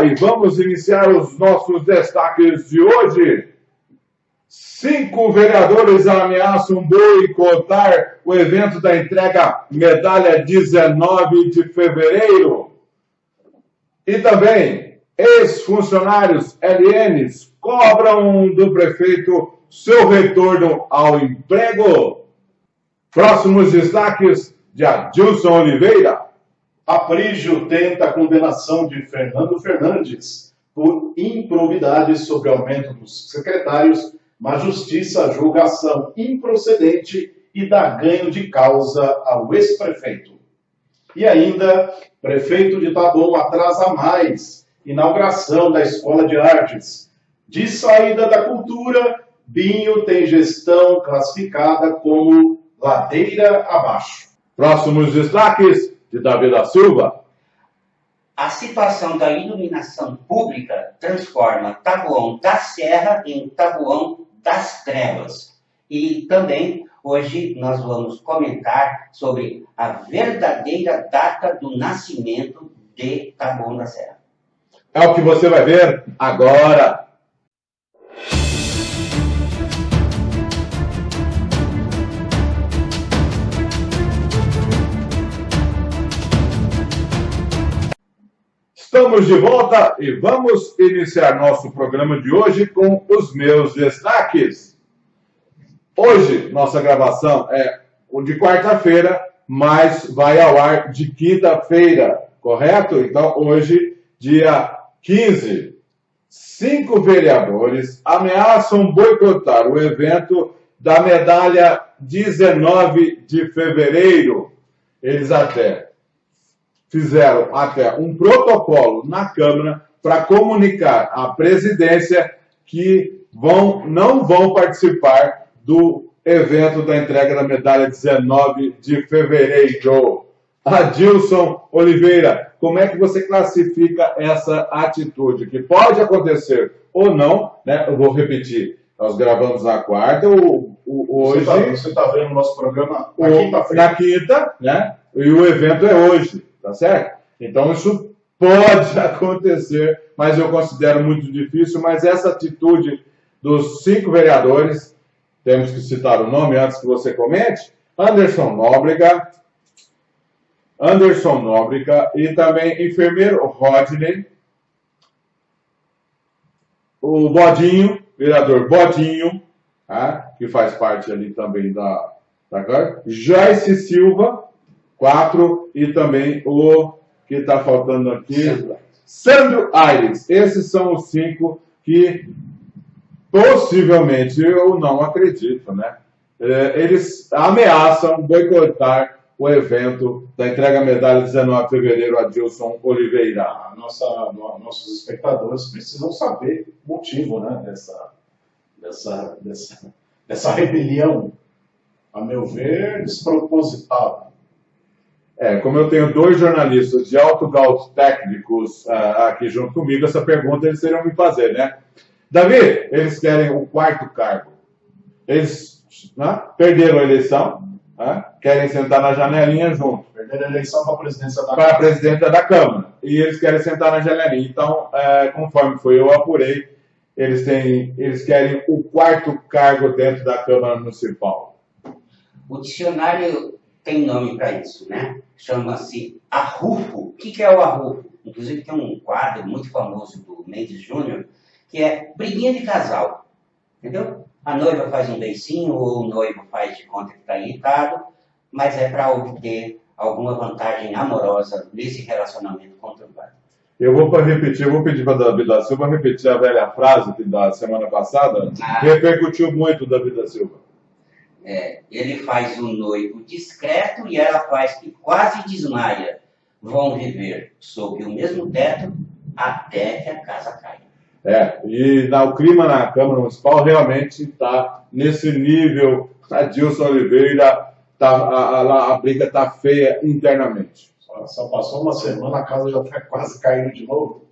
e vamos iniciar os nossos destaques de hoje. 5 vereadores ameaçam boicotar o evento da entrega medalha 19 de fevereiro. E também, ex-funcionários LNs cobram do prefeito seu retorno ao emprego. Próximos destaques de Adilson Oliveira. Aprígio tenta a condenação de Fernando Fernandes por improbidade sobre aumento dos secretários, mas Justiça julga ação improcedente e dá ganho de causa ao ex-prefeito. E ainda, prefeito de Taboão atrasa mais inauguração da Escola de Artes. De saída da cultura, Binho tem gestão classificada como ladeira abaixo. Próximos destaques de Davi da Silva. A situação da iluminação pública transforma Taboão da Serra em Taboão das Trevas. E também, hoje, nós vamos comentar sobre a verdadeira data do nascimento de Taboão da Serra. É o que você vai ver agora. Estamos de volta e vamos iniciar nosso programa de hoje com os meus destaques. Hoje, nossa gravação é de quarta-feira, mas vai ao ar de quinta-feira, correto? Então, hoje, dia 15, 5 vereadores ameaçam boicotar o evento da medalha 19 de fevereiro. Eles fizeram um protocolo na Câmara para comunicar à presidência que não vão participar do evento da entrega da medalha 19 de fevereiro. Adilson Oliveira, como é que você classifica essa atitude? Que pode acontecer ou não, né? Eu vou repetir. Nós gravamos na quarta, hoje... Você está vendo o nosso programa na quinta, né? E o evento é hoje, tá certo? Então isso pode acontecer, mas eu considero muito difícil. Mas essa atitude dos 5 vereadores, temos que citar o nome antes que você comente, Anderson Nóbrega e também enfermeiro Rodney, o Bodinho, vereador Bodinho, tá? Que faz parte ali também da Joyce Silva, 4, e também o que está faltando aqui, Sandro Aires. Esses são os 5 que possivelmente, eu não acredito, né? Eles ameaçam boicotar o evento da entrega medalha 19 de fevereiro a Adilson Oliveira. Nossos espectadores precisam saber o motivo, né, dessa rebelião, a meu ver, despropositada. Como eu tenho 2 jornalistas de alto grau técnicos aqui junto comigo, essa pergunta eles teriam me fazer, né? Davi, eles querem o 4º cargo. Eles perderam a eleição, querem sentar na janelinha junto. Perderam a eleição para a presidência da Câmara. Para a presidência da Câmara. E eles querem sentar na janelinha. Então, conforme eu apurei, eles querem o 4º cargo dentro da Câmara Municipal. O dicionário tem nome para isso, né? Chama-se arrufo. O que é o arrufo? Inclusive tem um quadro muito famoso do Mendes Júnior, que é briguinha de casal, entendeu? A noiva faz um beicinho, ou o noivo faz de conta que está irritado, mas é para obter alguma vantagem amorosa nesse relacionamento conturbado. Eu vou pedir para Davi da Silva repetir a velha frase da semana passada, que repercutiu muito Davi da Silva. Ele faz um noivo discreto e ela faz que quase desmaia. Vão viver sob o mesmo teto até que a casa caia. E o clima na Câmara Municipal realmente está nesse nível. Adilson Oliveira, a briga está feia internamente. Só passou uma semana, a casa já está quase caindo de novo.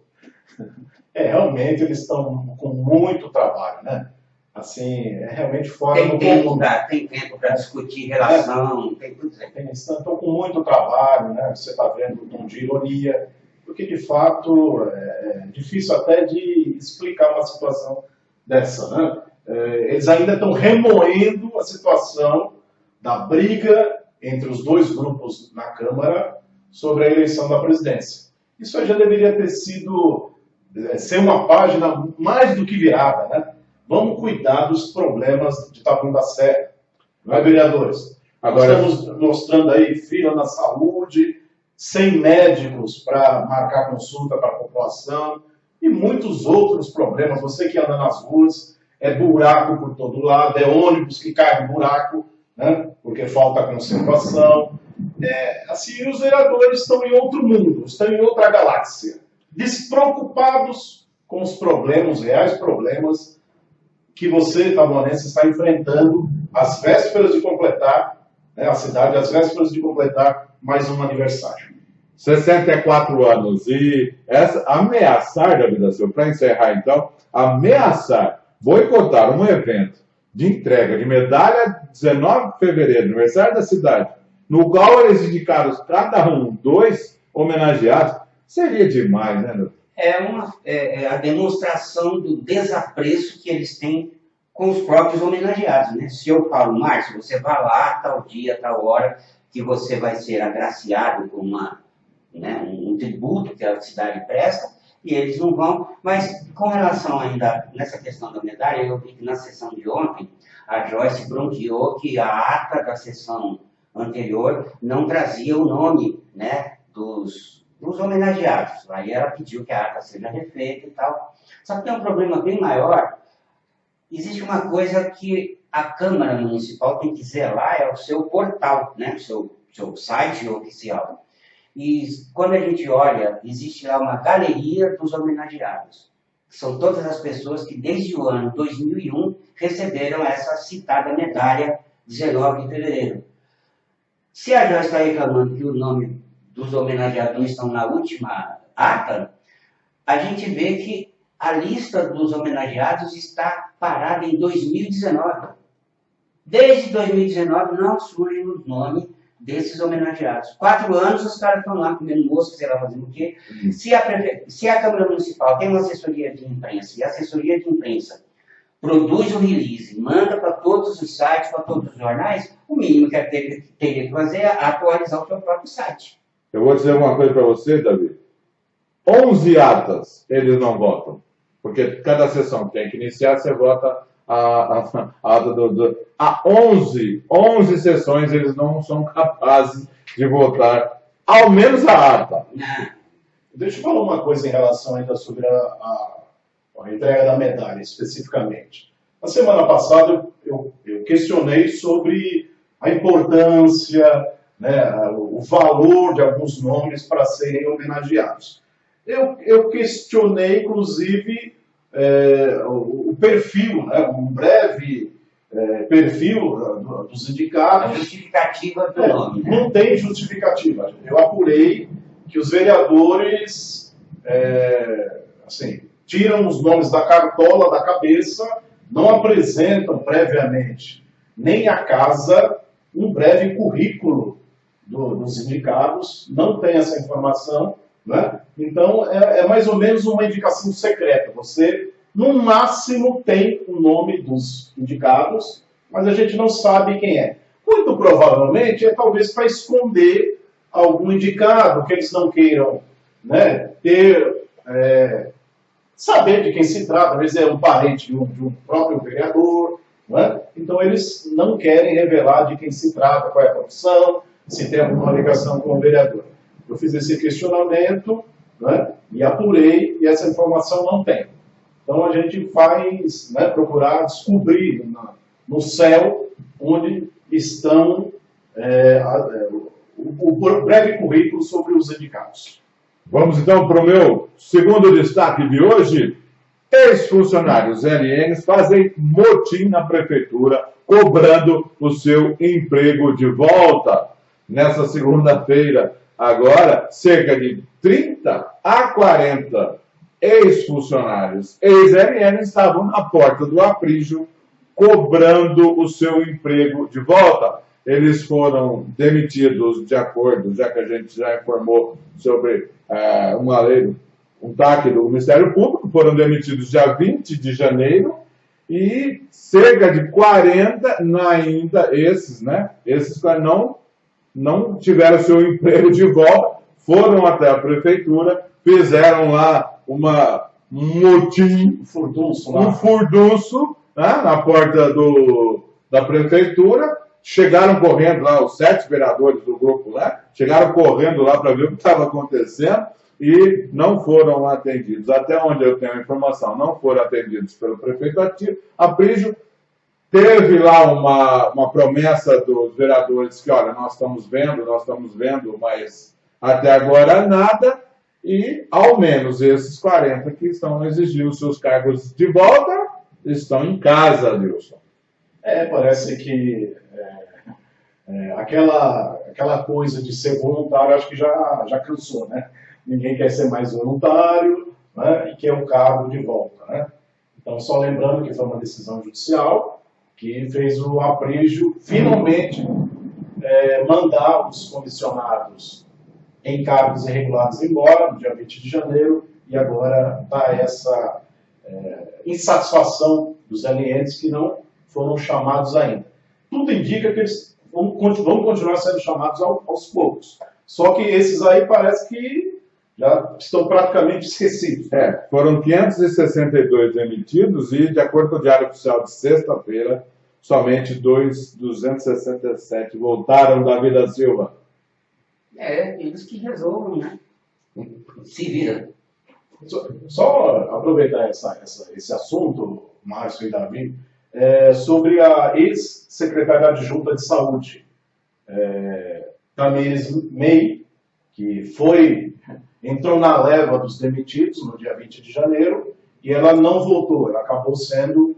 Realmente eles estão com muito trabalho, né? Assim, realmente fora do comum. Tem tempo para discutir relação, tem tudo isso. Estão com muito trabalho, né? Você está vendo um tom de ironia. porque de fato é difícil até de explicar uma situação dessa, né? Eles ainda estão remoendo a situação da briga entre os dois grupos na Câmara sobre a eleição da presidência. Isso aí já deveria ter sido, ser uma página mais do que virada, né? Vamos cuidar dos problemas de Taboão da Serra, não é, vereadores? Agora, nós estamos mostrando aí fila na saúde, sem médicos para marcar consulta para a população e muitos outros problemas. Você que anda nas ruas, é buraco por todo lado, é ônibus que cai no buraco, né? Porque falta conservação. Assim, os vereadores estão em outro mundo, estão em outra galáxia, despreocupados com os problemas, os reais problemas que você, taboanense, está enfrentando às vésperas de completar, né, a cidade, às vésperas de completar mais um aniversário. 64 anos. E ameaçar, Davi da Silva, para encerrar então, ameaçar, boicotar um evento de entrega de medalha 19 de fevereiro, aniversário da cidade, no qual eles indicaram cada um 2 homenageados, seria demais, né, Davi? É a demonstração do desapreço que eles têm com os próprios homenageados, né? Se eu falo, Márcio, você vai lá, tal dia, tal hora, que você vai ser agraciado com um tributo que a cidade presta, e eles não vão. Mas com relação ainda nessa questão da medalha, eu vi que na sessão de ontem, a Joyce bronqueou que a ata da sessão anterior não trazia o nome, né, dos homenageados. Aí ela pediu que a ata seja refeita e tal. Só que tem um problema bem maior. Existe uma coisa que a Câmara Municipal tem que zelar, é o seu portal, né? O seu site oficial. E quando a gente olha, existe lá uma galeria dos homenageados. São todas as pessoas que desde o ano 2001 receberam essa citada medalha 19 de fevereiro. Se a Joyce está reclamando que o nome dos homenageados não estão na última ata, a gente vê que a lista dos homenageados está parada em 2019. Desde 2019 não surge o nome desses homenageados. 4 anos os caras estão lá comendo mosca, sei lá, fazendo o quê. Se a Câmara Municipal tem uma assessoria de imprensa, e a assessoria de imprensa produz o release, manda para todos os sites, para todos os jornais, o mínimo que teria que fazer é atualizar o seu próprio site. Eu vou dizer uma coisa para você, Davi. 11 atas eles não votam. Porque cada sessão tem que iniciar, você vota a ata a 11 sessões eles não são capazes de votar, ao menos a ata. Deixa eu falar uma coisa em relação ainda sobre a entrega da medalha, especificamente. Na semana passada, eu questionei sobre a importância, né, o valor de alguns nomes para serem homenageados. Eu questionei, inclusive, o perfil, né, um breve perfil dos indicados. A justificativa do nome. Né? Não tem justificativa. Eu apurei que os vereadores tiram os nomes da cartola, da cabeça, não apresentam previamente nem a casa um breve currículo dos indicados, não tem essa informação, né? Então é mais ou menos uma indicação secreta. Você, no máximo, tem o nome dos indicados, mas a gente não sabe quem é. Muito provavelmente talvez para esconder algum indicado que eles não queiram, né, saber de quem se trata, às vezes é um parente de um próprio vereador, né? Então eles não querem revelar de quem se trata, qual é a profissão, se tem alguma ligação com o vereador. Eu fiz esse questionamento, né, e apurei, e essa informação não tem. Então a gente faz, né, procurar descobrir no céu onde estão o breve currículo sobre os indicados. Vamos então para o meu segundo destaque de hoje. Ex-funcionários LNs fazem motim na prefeitura, cobrando o seu emprego de volta. Nessa segunda-feira, agora, cerca de 30 a 40 ex-funcionários ex-LNs estavam na porta do Aprígio, cobrando o seu emprego de volta. Eles foram demitidos de acordo, já que a gente já informou sobre um TAC do Ministério Público, foram demitidos dia 20 de janeiro, e cerca de 40 ainda, esses não tiveram seu emprego de volta, foram até a prefeitura, fizeram lá um motim, um furdunço, né, na porta da prefeitura, chegaram correndo lá, os 7 vereadores do grupo lá, chegaram correndo lá para ver o que estava acontecendo e não foram atendidos. Até onde eu tenho a informação, não foram atendidos pelo prefeito Aprígio. Teve lá uma promessa dos vereadores que, olha, nós estamos vendo, mas até agora nada, e ao menos esses 40 que estão exigindo seus cargos de volta estão em casa, Wilson. Parece que aquela coisa de ser voluntário, acho que já cansou, né? Ninguém quer ser mais voluntário, né? E quer o cargo de volta, né? Então, só lembrando que foi uma decisão judicial que fez o Aprígio finalmente mandar os comissionados em cargos irregulares embora, no dia 20 de janeiro, e agora está essa insatisfação dos alientes que não foram chamados ainda. Tudo indica que eles vão continuar sendo chamados aos poucos. Só que esses aí parece que já estão praticamente esquecidos. Foram 562 demitidos e, de acordo com o Diário Oficial de sexta-feira, somente 267 voltaram da Vida Silva. Eles que resolvam, né? Se vira. Só aproveitar esse assunto, Márcio e Davi, sobre a ex-secretária adjunta de saúde, Tamires May, que entrou na leva dos demitidos no dia 20 de janeiro, e ela não voltou, ela acabou sendo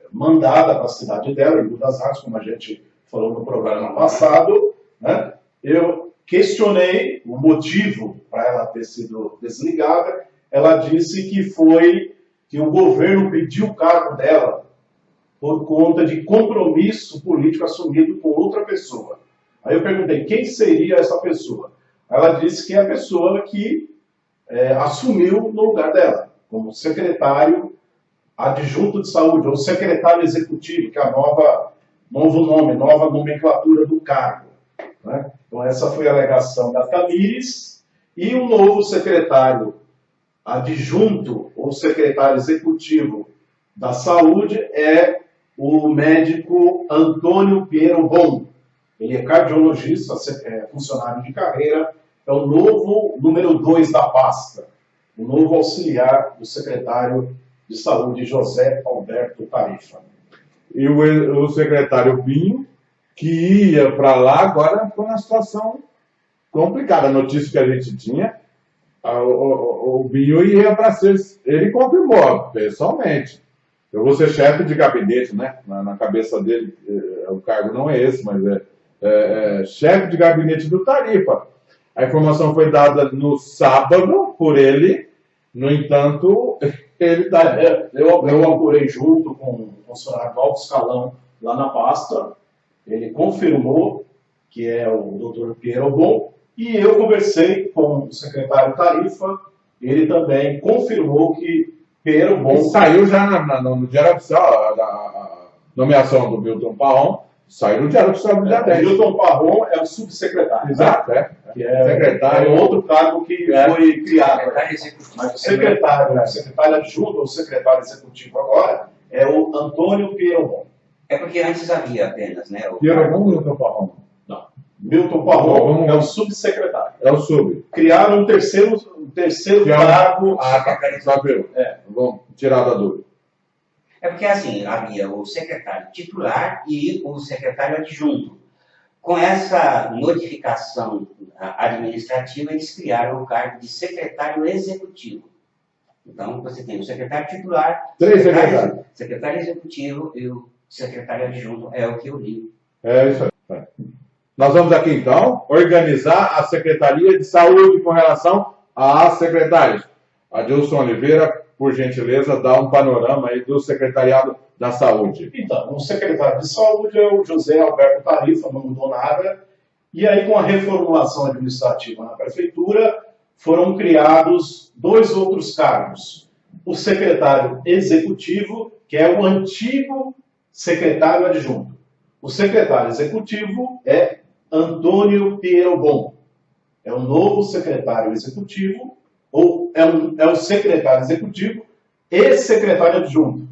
mandada para a cidade dela, em Rio das Artes, como a gente falou no programa passado, né? Eu questionei o motivo para ela ter sido desligada. Ela disse que foi que o governo pediu o cargo dela por conta de compromisso político assumido com outra pessoa. Aí eu perguntei, quem seria essa pessoa? Ela disse que é a pessoa que assumiu no lugar dela, como secretário adjunto de saúde, ou secretário executivo, que é a nova nomenclatura do cargo, né? Então essa foi a alegação da Tamires, e o novo secretário adjunto, ou secretário executivo da saúde, é o médico Antônio Piero Bon. Ele é cardiologista, funcionário de carreira, é o novo número 2 da pasta, o novo auxiliar do secretário de saúde, José Alberto Tarifa. E o secretário Binho, que ia para lá, agora foi uma situação complicada. A notícia que a gente tinha, o Binho ia para ser, ele confirmou pessoalmente, eu vou ser chefe de gabinete, né? Na cabeça dele, o cargo não é esse, mas chefe de gabinete do Tarifa. A informação foi dada no sábado por ele, no entanto, ele eu apurei junto com o funcionário do alto escalão lá na pasta, ele confirmou que é o Dr. Piero Bon, e eu conversei com o secretário Tarifa, ele também confirmou que Piero Bon... Saiu já no Diário Oficial, a nomeação do Milton Parron, saiu no Diário Oficial do dia 10. Milton Parron é o subsecretário. Exato, que é secretário, outro cargo que foi criado. Mas o secretário adjunto, ou secretário executivo agora, é o Antônio Piero Bon. É porque antes havia apenas, né? Piero Bon ou Milton Parron? Não. Milton Parron é o subsecretário. É o sub. Criaram um terceiro cargo. Vamos tirar da dúvida. É porque assim, havia o secretário titular e o secretário adjunto. Com essa modificação administrativa, eles criaram o cargo de secretário executivo. Então, você tem o secretário titular, secretário executivo e o secretário adjunto, é o que eu li. É isso aí. Nós vamos aqui, então, organizar a Secretaria de Saúde com relação às secretárias. Adilson Oliveira, por gentileza, dá um panorama aí do Secretariado da Saúde. Então, o secretário de Saúde é o José Alberto Tarifa, não mudou nada. E aí, com a reformulação administrativa na Prefeitura, foram criados 2 outros cargos. O secretário executivo, que é o antigo secretário adjunto. O secretário executivo é Antônio Pierobon. É o novo secretário executivo, ou é o secretário executivo e secretário adjunto.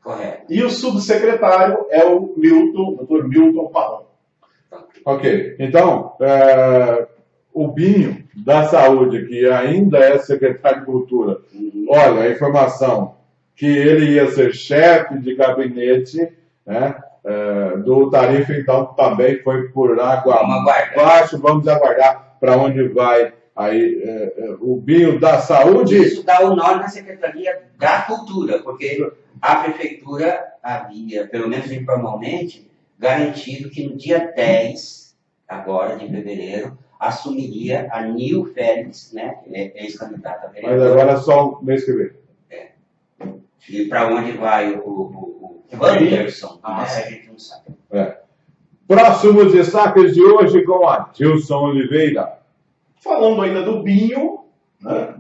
Correto. E o subsecretário é o Dr. Milton Parron. Ok. Então, o Binho da Saúde, que ainda é secretário de Cultura, olha, a informação que ele ia ser chefe de gabinete, né, do Tarifa, então também foi por água abaixo. Vamos aguardar para onde vai aí o Binho da Saúde. Isso dá o nome na Secretaria da Cultura, porque a Prefeitura havia, pelo menos informalmente, garantido que no dia 10, agora de fevereiro, assumiria a Nil Félix, né, ex-candidata a vereadora. Mas agora é só o mês que vem. E para onde vai o Wanderson, a gente não sabe. Próximos destaques de hoje com a Dilson Oliveira. Falando ainda do Binho, né?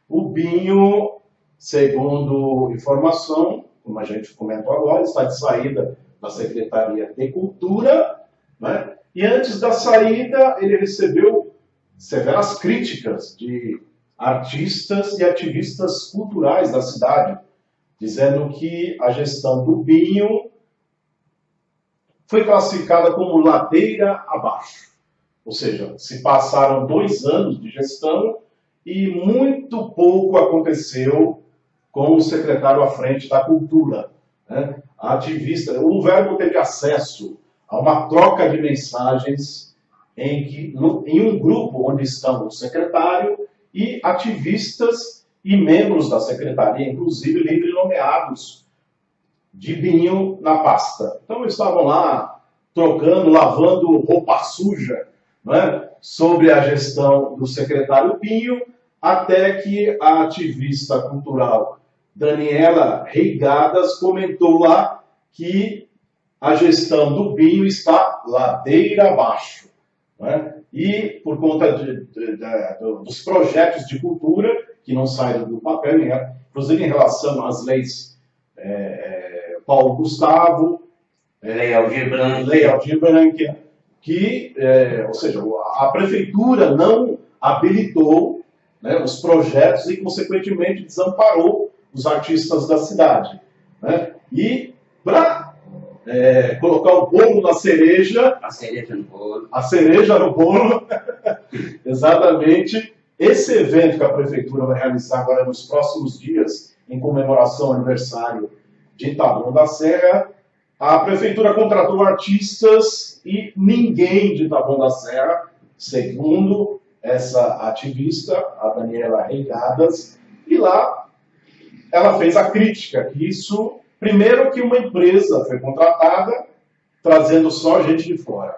O Binho, segundo informação, como a gente comentou agora, está de saída da Secretaria de Cultura, né? E antes da saída, ele recebeu severas críticas de artistas e ativistas culturais da cidade, dizendo que a gestão do Binho foi classificada como ladeira abaixo. Ou seja, se passaram 2 anos de gestão e muito pouco aconteceu com o secretário à frente da Cultura, né? A ativista, o Verbo teve acesso a uma troca de mensagens em um grupo onde estão o secretário e ativistas e membros da secretaria, inclusive livre nomeados de Binho na pasta. Então eles estavam lá trocando, lavando roupa suja, né, sobre a gestão do secretário Binho, até que a ativista cultural Daniela Reigadas comentou lá que a gestão do Binho está ladeira abaixo, né? E por conta dos projetos de cultura que não saíram do papel, inclusive em relação às leis Paulo Gustavo, Lei Aldir Blanc, que, ou seja, a prefeitura não habilitou, né, os projetos e, consequentemente, desamparou os artistas da cidade, né? E para colocar o bolo na cereja, a cereja no bolo, exatamente, esse evento que a prefeitura vai realizar agora nos próximos dias, em comemoração ao aniversário de Taboão da Serra, a prefeitura contratou artistas e ninguém de Taboão da Serra, segundo essa ativista, a Daniela Reigadas, e lá ela fez a crítica que isso, primeiro que uma empresa foi contratada trazendo só gente de fora,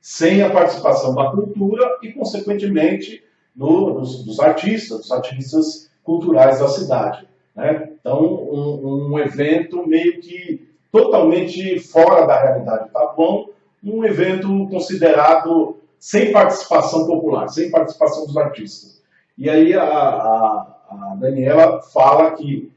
sem a participação da cultura e, consequentemente, dos artistas, dos ativistas culturais da cidade, né? Então, um evento meio que totalmente fora da realidade de Taboão, um evento considerado sem participação popular, sem participação dos artistas. E aí a Daniela fala que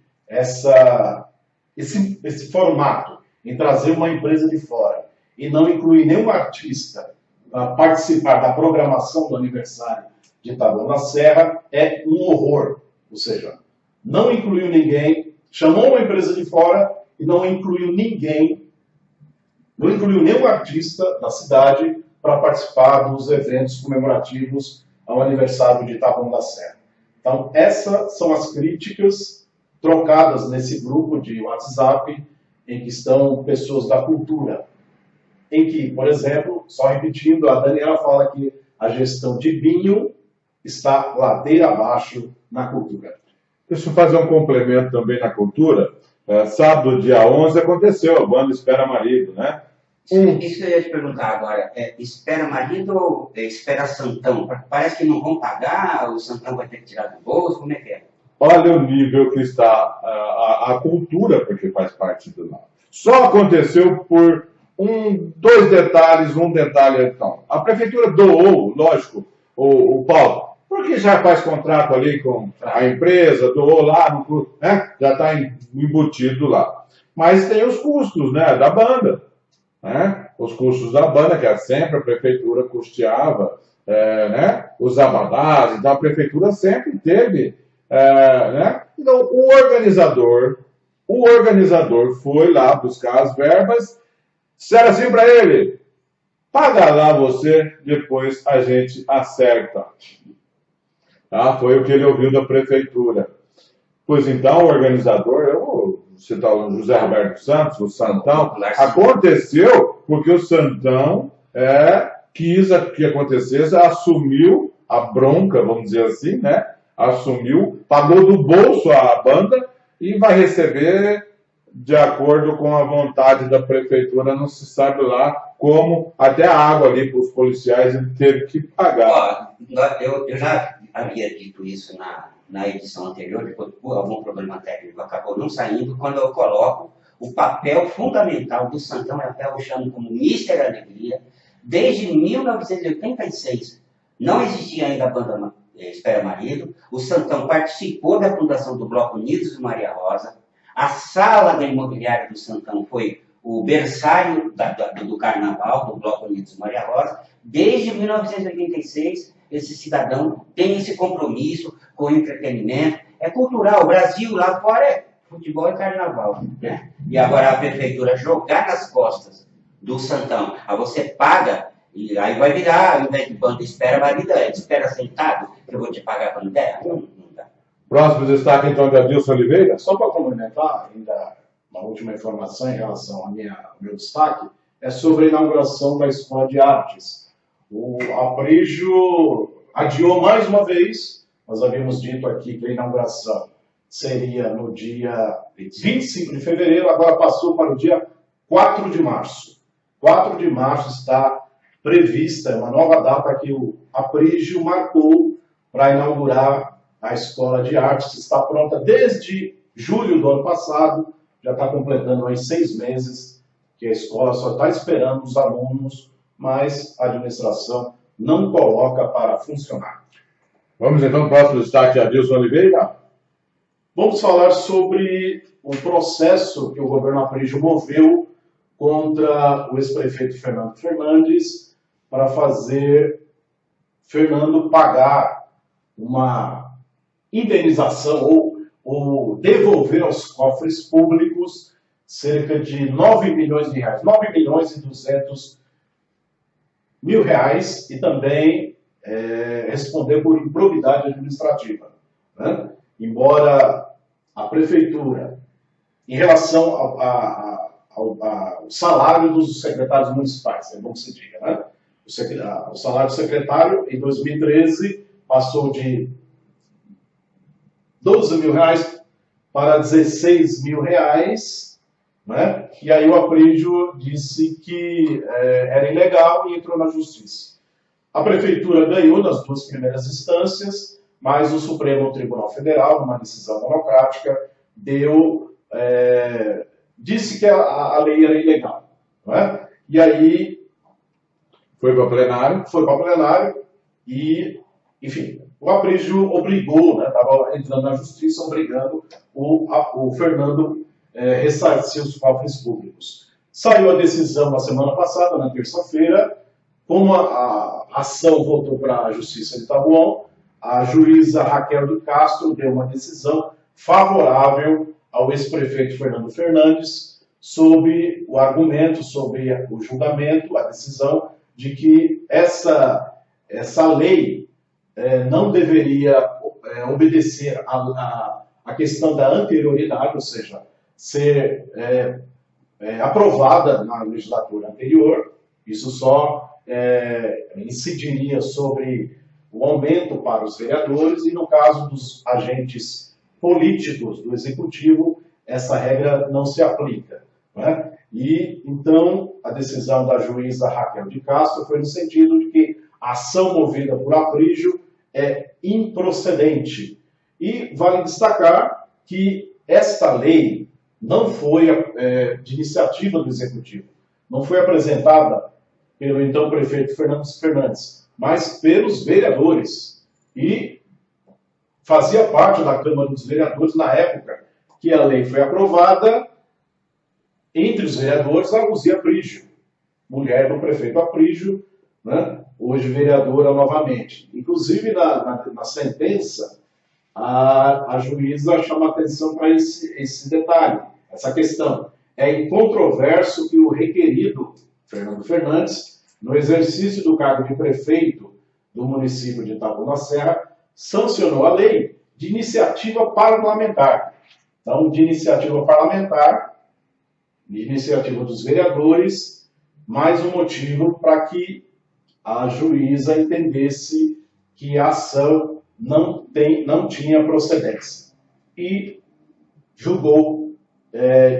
esse formato em trazer uma empresa de fora e não incluir nenhum artista para participar da programação do aniversário de Taboão da Serra é um horror. Ou seja, não incluiu ninguém, chamou uma empresa de fora e não incluiu ninguém, não incluiu nenhum artista da cidade para participar dos eventos comemorativos ao aniversário de Taboão da Serra. Então, essas são as críticas trocadas nesse grupo de WhatsApp em que estão pessoas da cultura. Em que, por exemplo, só repetindo, a Daniela fala que a gestão de Binho está ladeira abaixo na cultura. Deixa eu fazer um complemento também na cultura. Sábado, dia 11, aconteceu a banda Espera Marido, né? Isso que eu ia te perguntar agora, espera marido ou espera Santão? Parece que não vão pagar, o Santão vai ter que tirar do bolso, como é que é? Olha o nível que está a cultura, porque faz parte do nome. Só aconteceu por um detalhe então. A prefeitura doou, lógico, o palco Porque já faz contrato ali com a empresa, doou lá, né? Já está embutido lá. Mas tem os custos, né, da banda. Né? Os custos da banda, que sempre a prefeitura custeava, né? Os abadás, então a prefeitura sempre teve. Né? Então o organizador foi lá buscar as verbas, disseram assim para ele: paga lá você, depois a gente acerta. Tá? Foi o que ele ouviu da prefeitura. Pois então, o organizador, eu vou citar o José Roberto Santos, o Santão, aconteceu porque o Santão quis que acontecesse, assumiu a bronca, vamos dizer assim, né? Assumiu, pagou do bolso a banda e vai receber de acordo com a vontade da prefeitura, não se sabe lá como, até a água ali para os policiais ele teve que pagar. Eu já havia dito isso na edição anterior, depois por algum problema técnico acabou não saindo, quando eu coloco o papel fundamental do Santão, até eu chamo como Mister Alegria, desde 1986. Não existia ainda a banda Espera Marido, o Santão participou da fundação do Bloco Unidos de Maria Rosa, a sala da imobiliária do Santão foi o berçário do carnaval, do Bloco Unidos de Maria Rosa. Desde 1986, esse cidadão tem esse compromisso com o entretenimento. É cultural. O Brasil lá fora é futebol e carnaval. Né? E agora a prefeitura jogar nas costas do Santão. Aí você paga, e aí vai virar, ao invés de banda espera marido, espera sentado, que eu vou te pagar quando der. Não dá. Próximo destaque, então, de Adilson Oliveira. Só para complementar, ainda uma última informação em relação ao meu destaque, é sobre a inauguração da Escola de Artes. O Aprígio adiou mais uma vez. Nós havíamos dito aqui que a inauguração seria no dia 25 de fevereiro, agora passou para o dia 4 de março. 4 de março está prevista uma nova data que o Aprígio marcou para inaugurar a Escola de Artes, que está pronta desde julho do ano passado, já está completando aí 6 meses, que a escola só está esperando os alunos, mas a administração não coloca para funcionar. Vamos então para o próximo destaque, Adilson Oliveira. Vamos falar sobre o processo que o governo Aprígio moveu contra o ex-prefeito Fernando Fernandes para fazer Fernando pagar uma indenização ou devolver aos cofres públicos cerca de 9 milhões de reais, 9 milhões e 200 mil reais, e também responder por improbidade administrativa. Né? Embora a prefeitura, em relação ao salário dos secretários municipais, é bom que se diga, né? O salário do secretário, em 2013, passou de 12 mil reais para 16 mil reais, né? E aí o Aprígio disse que era ilegal e entrou na justiça. A prefeitura ganhou nas 2 primeiras instâncias, mas o Supremo Tribunal Federal, numa decisão monocrática, disse que a lei era ilegal. Né? E aí foi para plenário. Foi para plenário e, enfim, o Aprígio obrigou, estava entrando na justiça, obrigando o Fernando ressarcir os cofres públicos. Saiu a decisão na semana passada, na terça-feira, como a ação voltou para a Justiça de Taboão, a juíza Raquel de Castro deu uma decisão favorável ao ex-prefeito Fernando Fernandes sobre o argumento, sobre o julgamento, a decisão de que essa lei não deveria obedecer à questão da anterioridade, ou seja, ser aprovada na legislatura anterior. Isso só incidiria sobre o aumento para os vereadores e, no caso dos agentes políticos do Executivo, essa regra não se aplica. Né? E, então, a decisão da juíza Raquel de Castro foi no sentido de que a ação movida por Aprígio é improcedente. E vale destacar que esta lei não foi de iniciativa do Executivo, não foi apresentada pelo então prefeito Fernando Fernandes, mas pelos vereadores. e fazia parte da Câmara dos Vereadores na época que a lei foi aprovada. Entre os vereadores, a Luzia Aprígio, mulher do prefeito Aprígio, né? Hoje vereadora novamente. Inclusive, na sentença, a juíza chama atenção para esse detalhe, essa questão. É incontroverso que o requerido, Fernando Fernandes, no exercício do cargo de prefeito do município de Itabuna da Serra, sancionou a lei de iniciativa parlamentar. Então, de iniciativa parlamentar, de iniciativa dos vereadores, mais um motivo para que a juíza entendesse que a ação não tinha procedência. E julgou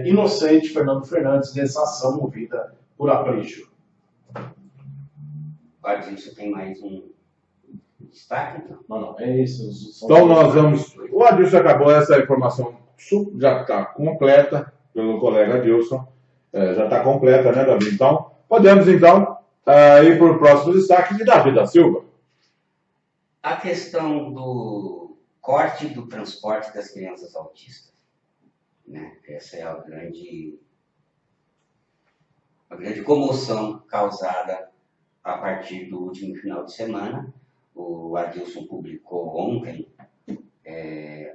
inocente Fernando Fernandes nessa ação movida por Aprígio. Adilson tem mais um destaque? Então? Não, é isso. Então nós vamos... O Adilson acabou, essa informação já está completa pelo colega Adilson. Já está completa, né, Davi? Então, podemos, então, ir para o próximo destaque de Davi da Silva. A questão do corte do transporte das crianças autistas. Né? Essa é a grande comoção causada a partir do último final de semana. O Adilson publicou ontem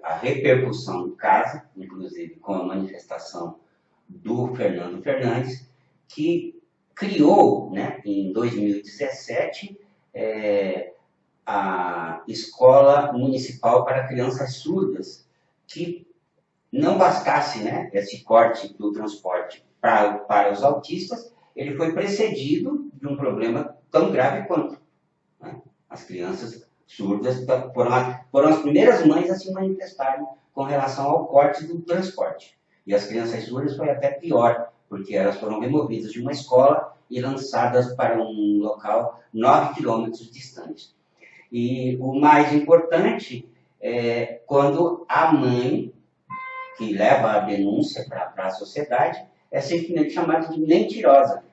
a repercussão do caso, inclusive com a manifestação do Fernando Fernandes, que criou, né, em 2017, a Escola Municipal para Crianças Surdas, que não bastasse, né, esse corte do transporte para os autistas, ele foi precedido de um problema tão grave quanto, né, as crianças surdas foram as primeiras mães a se manifestarem com relação ao corte do transporte. E as crianças surdas foi até pior, porque elas foram removidas de uma escola e lançadas para um local 9 quilômetros distante. E o mais importante é quando a mãe, que leva a denúncia para a sociedade, é simplesmente chamada de mentirosa.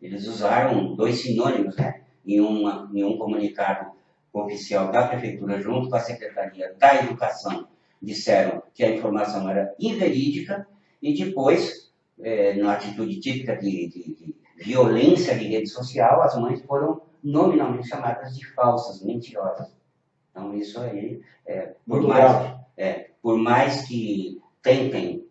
Eles usaram 2 sinônimos, né, em um comunicado oficial da Prefeitura, junto com a Secretaria da Educação, disseram que a informação era inverídica, e depois, na atitude típica de violência de rede social, as mães foram nominalmente chamadas de falsas, mentirosas. Então, isso aí, por mais que tentem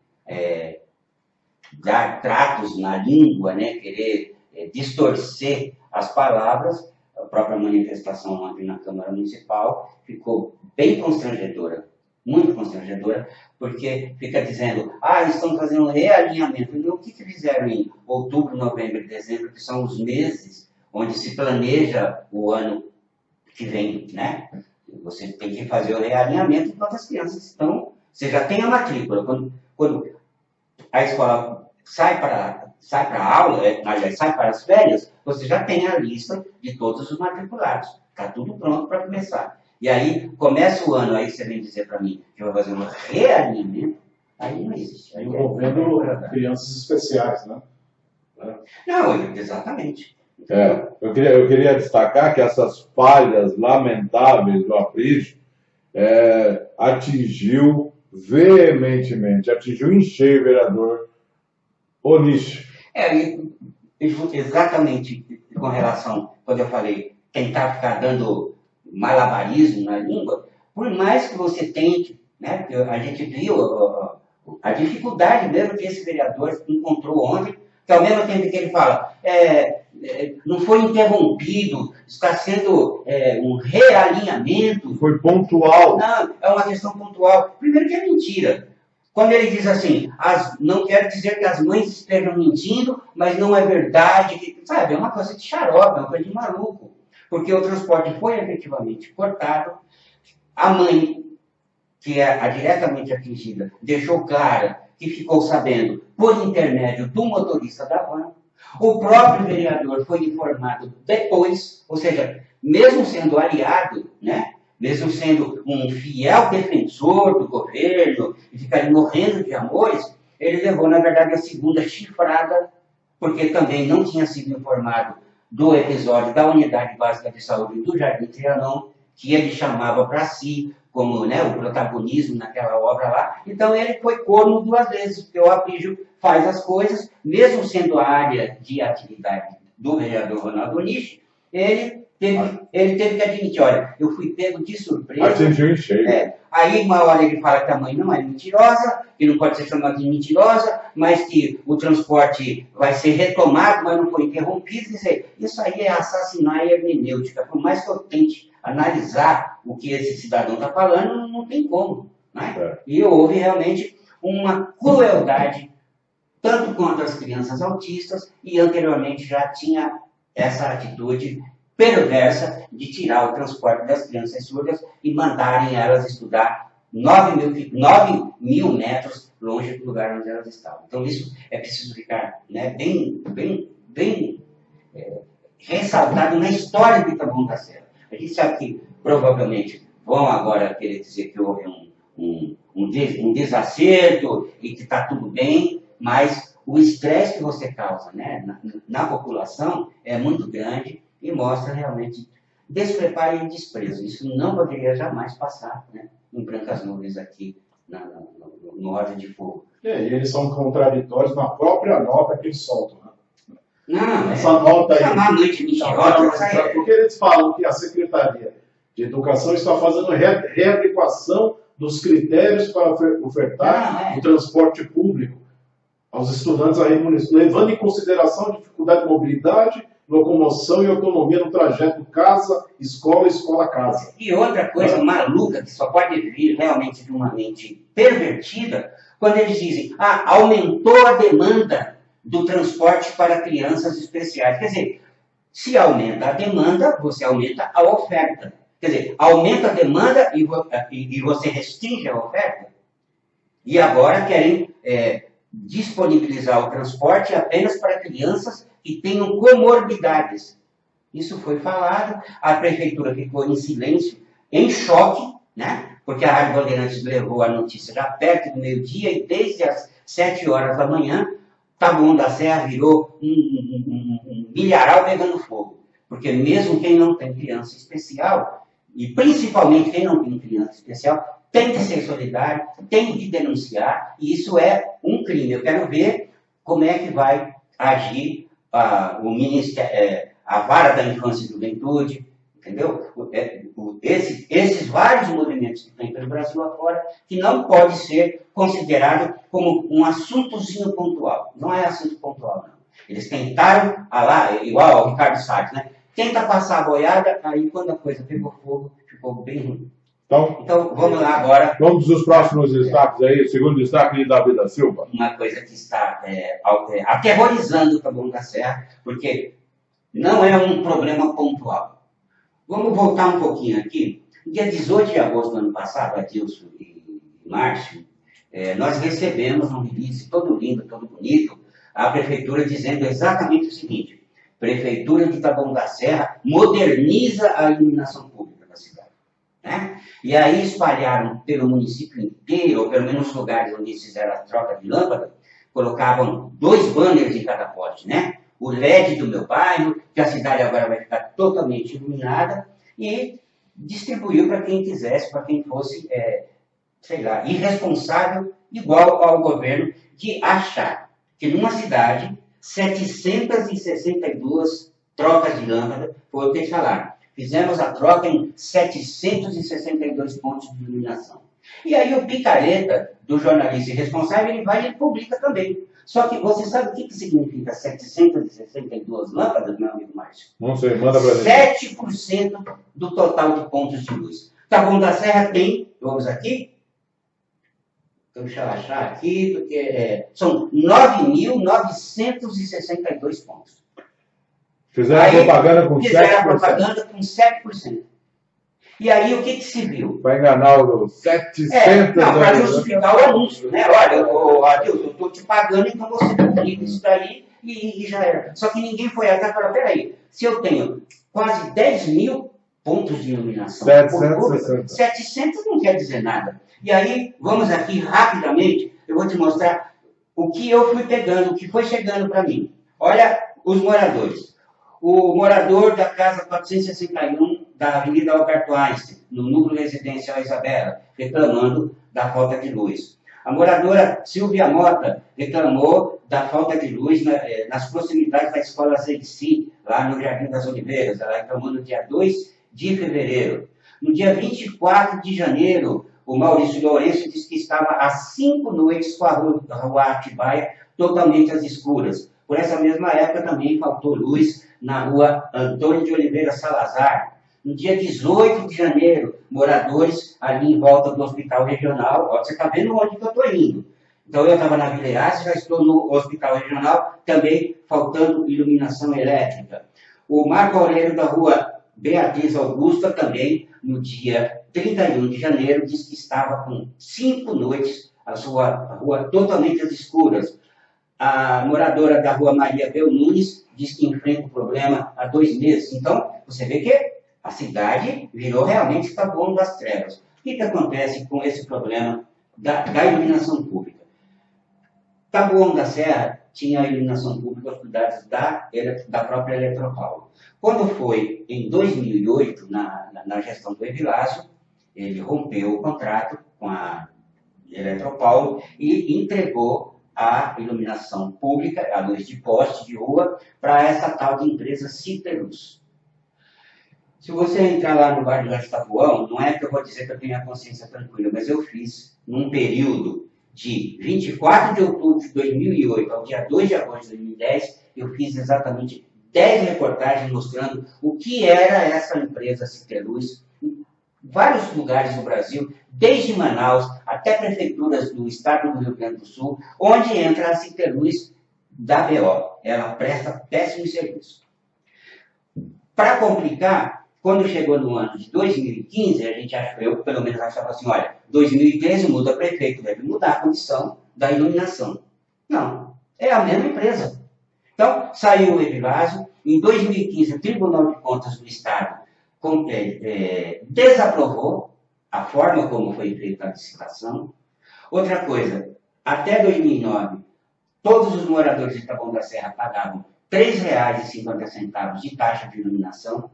dar tratos na língua, né, querer distorcer as palavras, a própria manifestação ontem na Câmara Municipal ficou bem constrangedora, muito constrangedora, porque fica dizendo, estão fazendo um realinhamento. E o que fizeram em outubro, novembro e dezembro, que são os meses onde se planeja o ano que vem, né? Você tem que fazer o realinhamento enquanto as crianças estão... Você já tem a matrícula. Quando a escola sai para a aula, sai para as férias, você já tem a lista de todos os matriculados. Está tudo pronto para começar. E aí, começa o ano, aí você vem dizer para mim que vai fazer um realinhamento, aí não existe. Aí envolvendo crianças especiais, né? Não, exatamente. Eu queria destacar que essas falhas lamentáveis do Aprígio atingiu veementemente, atingiu em cheio o vereador Onísio. Exatamente com relação, quando eu falei, tentar ficar dando malabarismo na língua, por mais que você tente, né, a gente viu a dificuldade mesmo que esse vereador encontrou ontem, que ao mesmo tempo que ele fala, não foi interrompido, está sendo um realinhamento. Foi pontual. Não, é uma questão pontual. Primeiro que é mentira. Quando ele diz assim, não quero dizer que as mães estejam mentindo, mas não é verdade, sabe, é uma coisa de xarope, é uma coisa de maluco. Porque o transporte foi efetivamente cortado, a mãe, que é a diretamente atingida, deixou clara que ficou sabendo por intermédio do motorista da van. O próprio vereador foi informado depois, ou seja, mesmo sendo aliado, né, mesmo sendo um fiel defensor do governo, e ficaria morrendo de amores, ele levou, na verdade, a segunda chifrada, porque também não tinha sido informado do episódio da Unidade Básica de Saúde do Jardim Trianon, que ele chamava para si, como, né, o protagonismo naquela obra lá. Então ele foi corno 2 vezes, porque o Aprígio faz as coisas, mesmo sendo a área de atividade do vereador Ronaldo Nishi, ele teve que admitir, olha, eu fui pego de surpresa. Atingiu em cheio. Aí uma hora ele fala que a mãe não é mentirosa, que não pode ser chamada de mentirosa, mas que o transporte vai ser retomado, mas não foi interrompido. Quer dizer, isso aí é assassinar a hermenêutica. Por mais que eu tente analisar o que esse cidadão está falando, não tem como. Né? E houve realmente uma crueldade, tanto contra as crianças autistas, e anteriormente já tinha essa atitude perversa de tirar o transporte das crianças surdas e mandarem elas estudar 9.000 metros longe do lugar onde elas estavam. Então isso é preciso ficar, né, bem ressaltado na história de Taboão da Serra. A gente sabe que provavelmente vão agora querer dizer que houve um desacerto e que está tudo bem, mas o estresse que você causa, né, na população é muito grande e mostra realmente despreparo e desprezo. Isso não poderia jamais passar, né, em brancas nuvens aqui no Ordem de Fogo. E eles são contraditórios na própria nota que eles soltam. Né? Não, essa nota aí. Chamar a noite mentirosa. Porque eles falam que a Secretaria de Educação está fazendo readequação dos critérios para ofertar o transporte público aos estudantes da rede municipal, levando em consideração a dificuldade de mobilidade, locomoção e autonomia no trajeto casa-escola, escola-casa. E outra coisa maluca, que só pode vir realmente de uma mente pervertida, quando eles dizem, aumentou a demanda do transporte para crianças especiais. Quer dizer, se aumenta a demanda, você aumenta a oferta. Quer dizer, aumenta a demanda e você restringe a oferta. E agora querem disponibilizar o transporte apenas para crianças que tenham comorbidades. Isso foi falado, a prefeitura ficou em silêncio, em choque, né? Porque a Rádio Bandeirantes levou a notícia já perto do meio-dia e desde as 7 horas da manhã, Taboão da Serra virou um milharal pegando fogo. Porque mesmo quem não tem criança especial, e principalmente quem não tem criança especial, tem que ser solidário, tem que denunciar, e isso é um crime. Eu quero ver como é que vai agir o Ministério, a Vara da Infância e Juventude, entendeu? Esses vários movimentos que tem pelo Brasil afora, que não pode ser considerado como um assuntozinho pontual. Não é assunto pontual, não. Eles tentaram, igual ao Ricardo Salles, né? Tenta passar a boiada, aí quando a coisa pegou fogo, ficou bem ruim. Então, vamos lá agora. Vamos dos próximos destaques aí. O segundo destaque de Davi da Silva. Uma coisa que está aterrorizando o Taboão da Serra, porque não é um problema pontual. Vamos voltar um pouquinho aqui. No dia 18 de agosto do ano passado, Adilson e Márcio, nós recebemos um release todo lindo, todo bonito, a prefeitura dizendo exatamente o seguinte: Prefeitura de Taboão da Serra moderniza a iluminação pública da cidade. Né? E aí espalharam pelo município inteiro, ou pelo menos nos lugares onde fizeram a troca de lâmpada, colocavam 2 banners em cada poste, né? O LED do meu bairro, que a cidade agora vai ficar totalmente iluminada, e distribuiu para quem quisesse, para quem fosse, irresponsável, igual ao governo, de achar que numa cidade, 762 trocas de lâmpada, foi o que eles falaram. Fizemos a troca em 762 pontos de iluminação. E aí o picareta do jornalista irresponsável, ele vai e publica também. Só que você sabe o que significa 762 lâmpadas, meu amigo Márcio? Não sei, manda pra gente. 7% do total de pontos de luz. Taboão da Serra tem, vamos aqui, deixa eu achar aqui, porque são 9.962 pontos. Fizeram propaganda com 7%. Fizeram a propaganda com 7%. E aí o que se viu? Para enganar os 700... para justificar o anúncio, né? Olha, Adilson, eu estou te pagando, então você publica isso daí e já era. Só que ninguém foi até e falou, peraí, se eu tenho quase 10.000 pontos de iluminação, 700 não quer dizer nada. E aí, vamos aqui rapidamente, eu vou te mostrar o que eu fui pegando, o que foi chegando para mim. Olha os moradores. O morador da casa 461 da Avenida Alberto Einstein, no núcleo residencial Isabela, reclamando da falta de luz. A moradora Silvia Mota reclamou da falta de luz nas proximidades da escola Zedici, lá no Jardim das Oliveiras. Ela reclamou no dia 2 de fevereiro. No dia 24 de janeiro, o Maurício Lourenço disse que estava há 5 noites com a rua Atibaia totalmente às escuras. Por essa mesma época também faltou luz na rua Antônio de Oliveira Salazar. No dia 18 de janeiro, moradores ali em volta do Hospital Regional, ó, você está vendo onde que eu estou indo. Então eu estava na Vila Irácia, já estou no Hospital Regional, também faltando iluminação elétrica. O Marco Aurélio da rua Beatriz Augusta também, no dia 31 de janeiro, disse que estava com 5 noites a rua totalmente às escuras. A moradora da rua Maria Bel Nunes diz que enfrenta o problema há 2 meses. Então, você vê que a cidade virou realmente Taboão das Trevas. O que acontece com esse problema da iluminação pública? Taboão da Serra tinha a iluminação pública aos cuidados da própria Eletropaulo. Quando foi em 2008, na gestão do Evilásio, ele rompeu o contrato com a Eletropaulo e entregou a iluminação pública, a luz de poste de rua, para essa tal de empresa Citerluz. Se você entrar lá no bairro de Taboão, não é que eu vou dizer que eu tenho a consciência tranquila, mas eu fiz, num período de 24 de outubro de 2008 ao dia 2 de agosto de 2010, eu fiz exatamente 10 reportagens mostrando o que era essa empresa Citerluz em vários lugares do Brasil, desde Manaus até prefeituras do estado do Rio Grande do Sul, onde entra a Citerluz da BO. Ela presta péssimo serviço. Para complicar, quando chegou no ano de 2015, a gente achou, eu pelo menos achava assim, olha, 2013 muda prefeito, deve mudar a condição da iluminação. Não, é a mesma empresa. Então, saiu o Evilásio, em 2015 o Tribunal de Contas do Estado desaprovou a forma como foi feita a licitação. Outra coisa, até 2009, todos os moradores de Taboão da Serra pagavam R$ 3,50 de taxa de iluminação.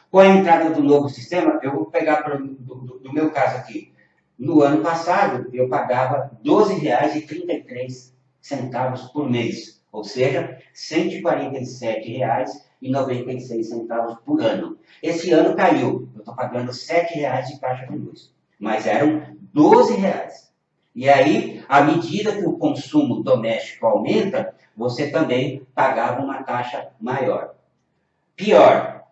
Com a entrada do novo sistema, eu vou pegar do meu caso aqui. No ano passado, eu pagava R$ 12,33 por mês, ou seja, R$ 147,96 por ano. Esse ano caiu, eu estou pagando R$ 7,00 de taxa de luz, mas eram R$ 12,00. E aí, à medida que o consumo doméstico aumenta, você também pagava uma taxa maior. Pior,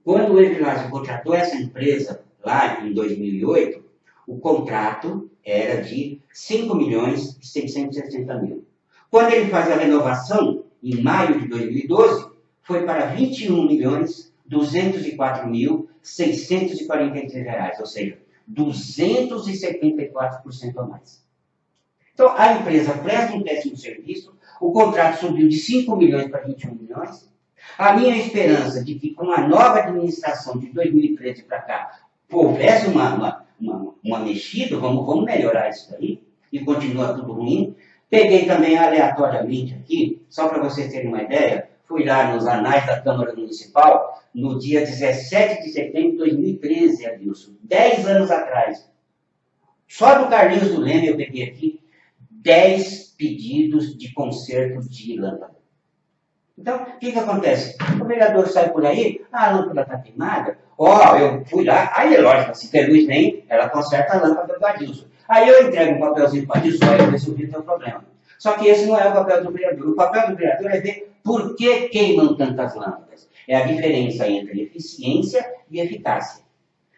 quando o Evilásio contratou essa empresa, lá em 2008, o contrato era de R$ 5.660.000. Quando ele faz a renovação, em maio de 2012, foi para R$ 21.204.643, ou seja, 274% a mais. Então, a empresa presta um péssimo serviço, o contrato subiu de 5 milhões para 21 milhões. A minha esperança de que com a nova administração de 2013 para cá, houvesse uma mexida, vamos melhorar isso daí, e continua tudo ruim. Peguei também aleatoriamente aqui, só para vocês terem uma ideia, fui lá nos anais da Câmara Municipal, no dia 17 de setembro de 2013, Adilson, 10 anos atrás. Só do Carlinhos do Leme eu peguei aqui 10 pedidos de conserto de lâmpada. Então, o que acontece? O vereador sai por aí, a lâmpada está queimada, eu fui lá, aí é lógico, a Citerluz vem, ela conserta a lâmpada do Adilson. Aí eu entrego um papelzinho para o Adilson, aí eu resolvi o teu problema. Só que esse não é o papel do vereador. O papel do vereador é ver por que queimam tantas lâmpadas. É a diferença entre eficiência e eficácia.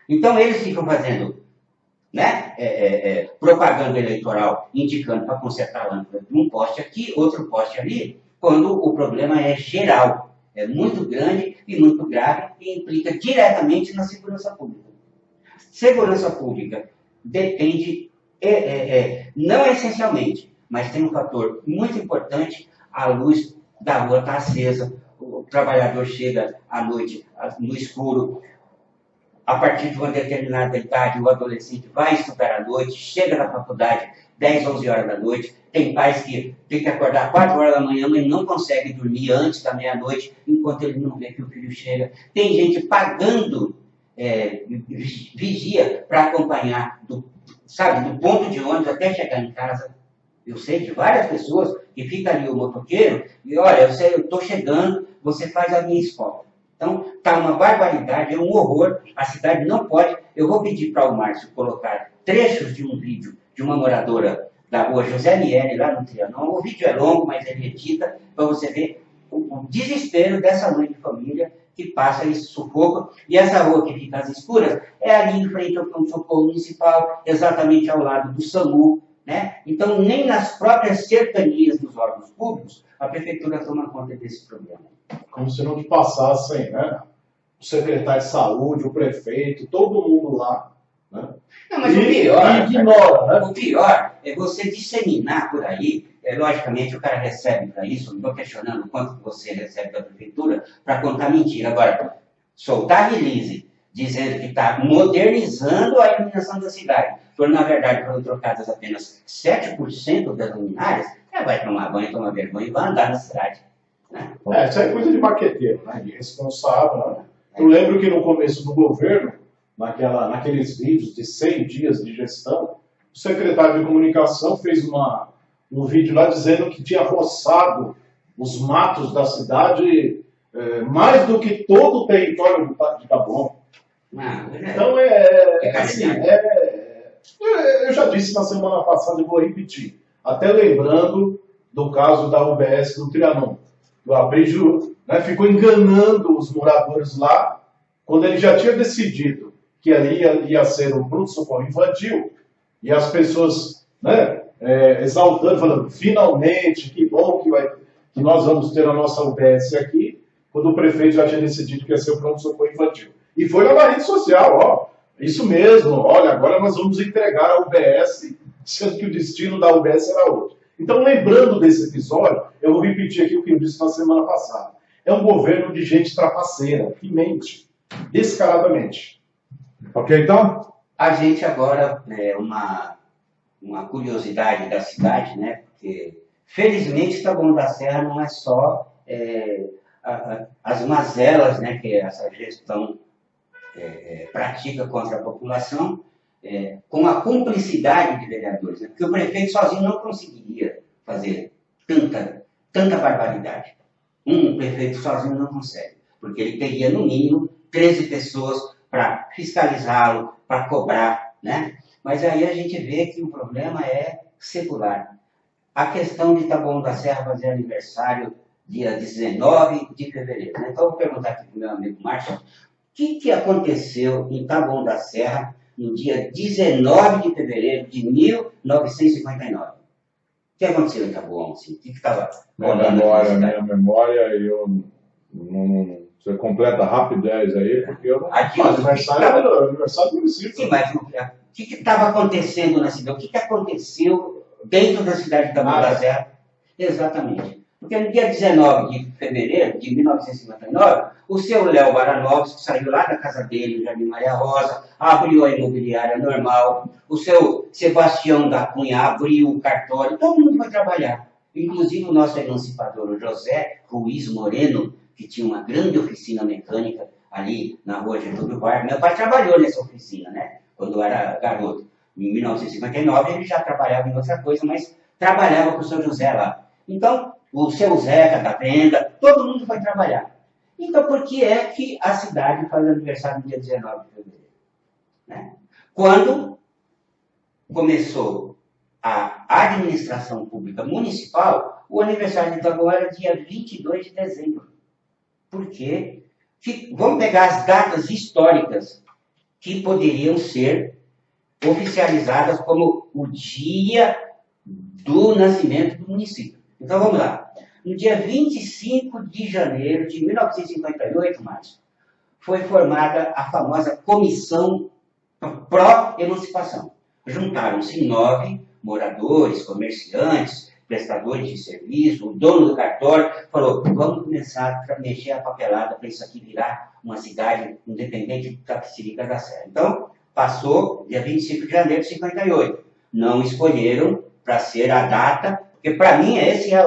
Então, eles ficam fazendo propaganda eleitoral, indicando para consertar a lâmpada de um poste aqui, outro poste ali, quando o problema é geral, é muito grande e muito grave e implica diretamente na segurança pública. Segurança pública depende, não essencialmente, mas tem um fator muito importante, a luz da rua está acesa, o trabalhador chega à noite, no escuro, a partir de uma determinada idade, o adolescente vai estudar à noite, chega na faculdade 10, 11 horas da noite, tem pais que tem que acordar 4 horas da manhã, mas não consegue dormir antes da meia-noite, enquanto ele não vê que o filho chega. Tem gente pagando vigia para acompanhar, sabe, do ponto de ônibus até chegar em casa. Eu sei de várias pessoas que fica ali o motoqueiro e, olha, eu estou chegando, você faz a minha escolta. Então, está uma barbaridade, é um horror, a cidade não pode. Eu vou pedir para o Márcio colocar trechos de um vídeo de uma moradora da rua José Miele, lá no Trianon. O vídeo é longo, mas ele edita, para você ver o desespero dessa mãe de família que passa esse sufoco. E essa rua que fica às escuras é ali em frente ao pronto-socorro municipal, exatamente ao lado do SAMU, né? Então, nem nas próprias cercanias dos órgãos públicos, a prefeitura toma conta desse problema. Como se não te passassem, né? O secretário de saúde, o prefeito, todo mundo lá. Né? Não, mas o pior, ignora, né? O pior é você disseminar por aí. Logicamente, o cara recebe para isso, não estou questionando quanto você recebe da prefeitura para contar mentira. Agora, soltar release dizendo que está modernizando a iluminação da cidade, quando na verdade foram trocadas apenas 7% das luminárias, vai tomar banho, tomar vergonha e vai andar na cidade. Né? Isso aí é coisa de maqueteiro, né? De responsável. Né? Eu lembro que no começo do governo, naqueles vídeos de 100 dias de gestão, o secretário de comunicação fez um vídeo lá dizendo que tinha roçado os matos da cidade mais do que todo o território de Taboão. Então, eu já disse na semana passada e vou repetir, até lembrando do caso da UBS do Trianon. O Abrígio, né, ficou enganando os moradores lá, quando ele já tinha decidido que ali ia ser um pronto-socorro infantil, e as pessoas, né, exaltando, falando, finalmente, que bom que nós vamos ter a nossa UBS aqui, quando o prefeito já tinha decidido que ia ser o pronto-socorro infantil. E foi na rede social, ó, isso mesmo, olha, agora nós vamos entregar a UBS, sendo que o destino da UBS era outro. Então, lembrando desse episódio, eu vou repetir aqui o que eu disse na semana passada. É um governo de gente trapaceira, que mente, descaradamente. Ok, então? A gente agora, uma curiosidade da cidade, né? Porque, felizmente, Taboão da Serra não é só as mazelas, né, que essa gestão pratica contra a população, com a cumplicidade de vereadores, né? Porque o prefeito sozinho não conseguiria fazer tanta barbaridade. Um prefeito sozinho não consegue, porque ele teria, no mínimo, 13 pessoas para fiscalizá-lo, para cobrar, né? Mas aí a gente vê que o problema é secular. A questão de Taboão da Serra fazer aniversário dia 19 de fevereiro. Né? Então, eu vou perguntar aqui para o meu amigo Márcio, o que aconteceu em Taboão da Serra no dia 19 de fevereiro de 1959? O que aconteceu em Taboão? Assim? O que estava rolando? Minha memória, eu não... Você completa rapidez aí, porque eu não... Aniversário do município. Sim, mas o que estava acontecendo na cidade? O que aconteceu dentro da cidade de Taboão da Serra? Exatamente. Porque no dia 19 de fevereiro de 1959, o seu Léo Baranovski saiu lá da casa dele, no Jardim Maria Rosa, abriu a imobiliária normal, o seu Sebastião da Cunha abriu o cartório, todo mundo foi trabalhar. Inclusive o nosso emancipador, o José Ruiz Moreno, que tinha uma grande oficina mecânica ali na rua Getúlio Vargas. Meu pai trabalhou nessa oficina, né? Quando eu era garoto. Em 1959 ele já trabalhava em outra coisa, mas trabalhava com o seu José lá. Então, o seu Zeca da venda, todo mundo foi trabalhar. Então, por que é que a cidade faz aniversário no dia 19 de fevereiro? Né? Quando começou a administração pública municipal, o aniversário de Taboão era dia 22 de dezembro. Por quê? Vamos pegar as datas históricas que poderiam ser oficializadas como o dia do nascimento do município. Então, vamos lá. No dia 25 de janeiro de 1958, Márcio, foi formada a famosa Comissão Pró-Emancipação. Juntaram-se 9 moradores, comerciantes, prestadores de serviço, o dono do cartório, falou, vamos começar a mexer a papelada para isso aqui virar uma cidade independente de Tapicirica da Serra. Então, passou dia 25 de janeiro de 58. Não escolheram para ser a data, porque para mim esse é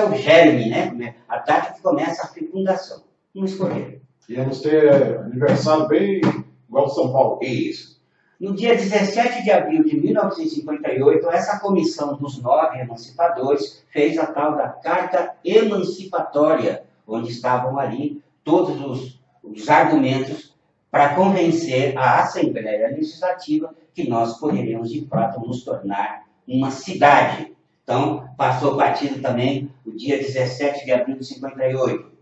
o germe, né? A data que começa a fecundação. Não escolheram. Íamos ter aniversário bem igual São Paulo. Isso. No dia 17 de abril de 1958, essa comissão dos 9 emancipadores fez a tal da Carta Emancipatória, onde estavam ali todos os argumentos para convencer a Assembleia Legislativa que nós poderíamos, de fato, nos tornar uma cidade. Então, passou batido também o dia 17 de abril de 58.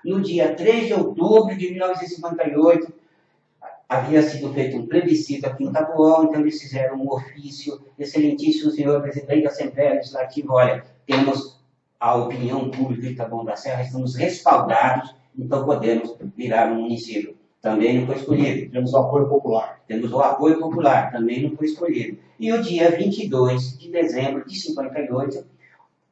No dia 3 de outubro de 1958, havia sido feito um plebiscito aqui em Taboão, então eles fizeram um ofício. Excelentíssimo senhor presidente da Assembleia Legislativa, olha, temos a opinião pública de Taboão da Serra, estamos respaldados, então podemos virar um município. Também não foi escolhido. Temos o apoio popular. Temos o apoio popular, também não foi escolhido. E o dia 22 de dezembro de 58,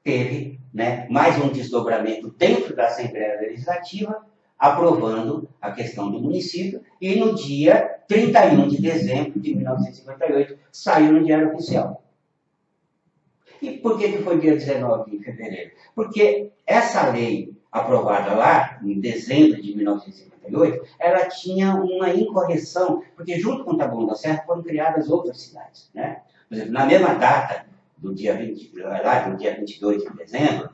teve, né, mais um desdobramento dentro da Assembleia Legislativa, aprovando a questão do município, e no dia 31 de dezembro de 1958, saiu no Diário Oficial. E por que foi dia 19 de fevereiro? Porque essa lei aprovada lá, em dezembro de 1958, ela tinha uma incorreção, porque junto com Taboão da Serra foram criadas outras cidades, né? Por exemplo, na mesma data, do dia 22 de dezembro,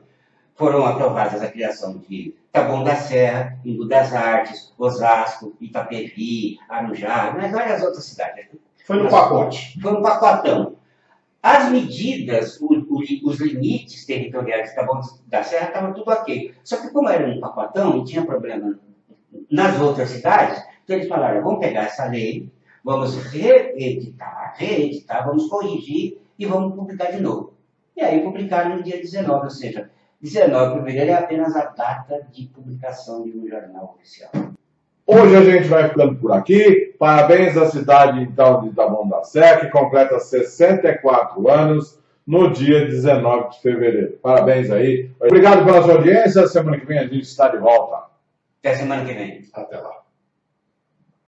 foram aprovadas a criação de Taboão da Serra, Embu das Artes, Osasco, Itapevi, Arujá, mas várias outras cidades. Foi no pacote. Foi um pacotão. As medidas, os limites territoriais de Taboão da Serra estavam tudo ok. Só que como era um pacotão e tinha problema nas outras cidades, então eles falaram, vamos pegar essa lei, vamos reeditar, vamos corrigir e vamos publicar de novo. E aí publicaram no dia 19, ou seja, 19 de fevereiro é apenas a data de publicação de um jornal oficial. Hoje a gente vai ficando por aqui. Parabéns à cidade, então, de Taboão da Serra, que completa 64 anos no dia 19 de fevereiro. Parabéns aí. Obrigado pela sua audiência. Semana que vem a gente está de volta. Até semana que vem. Até lá.